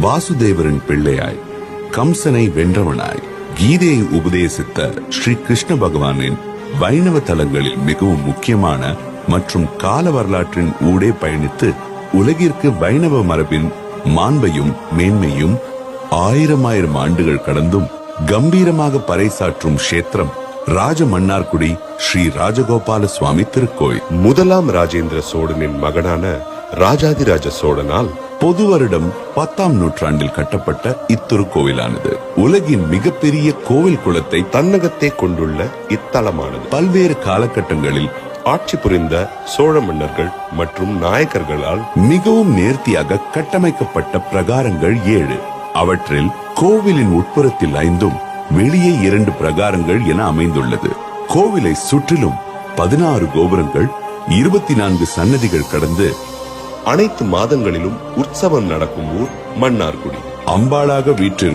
வாசுதேவரின் பிள்ளையாய், கம்சனை வென்றவனாய், கீதையை உபதேசித்த ஸ்ரீ கிருஷ்ண பகவானின் வைணவ தலங்களில் மிகவும் முக்கியமான மற்றும் கால வரலாற்றின் ஊடே பயணித்து உலகிற்கு வைணவ மரபின் மாண்பையும் மேன்மையும் ஆயிரம் ஆண்டுகள் கடந்தும் கம்பீரமாக பறைசாற்றும் கஷேத்திரம் ராஜ மன்னார்குடி ஸ்ரீ ராஜகோபால சுவாமி திருக்கோயில். முதலாம் ராஜேந்திர சோழனின் மகனான ராஜாதிராஜ சோழனால் பொது வருடம் 10ஆம் நூற்றாண்டில் கட்டப்பட்ட இத்திருக்கோவிலானது உலகின் மிகப்பெரிய கோவில் குளத்தை தன்னகத்தே கொண்டுள்ள இத்தலமானது பல்வேறு காலகட்டங்களில் ஆட்சி புரிந்த சோழ மன்னர்கள் மற்றும் நாயக்கர்களால் மிகவும் நேர்த்தியாக கட்டமைக்கப்பட்ட பிரகாரங்கள் 7. அவற்றில் கோவிலின் உட்புறத்தில் 5ம் வெளியே 2 பிரகாரங்கள் என அமைந்துள்ளது. கோவிலை சுற்றிலும் 16 கோபுரங்கள், 24 சன்னதிகள் கடந்து அனைத்து மாதங்களிலும் உற்சவம் நடக்கும் ஊர் மன்னார்குடி. அம்பாளாக வீற்றிருக்கும்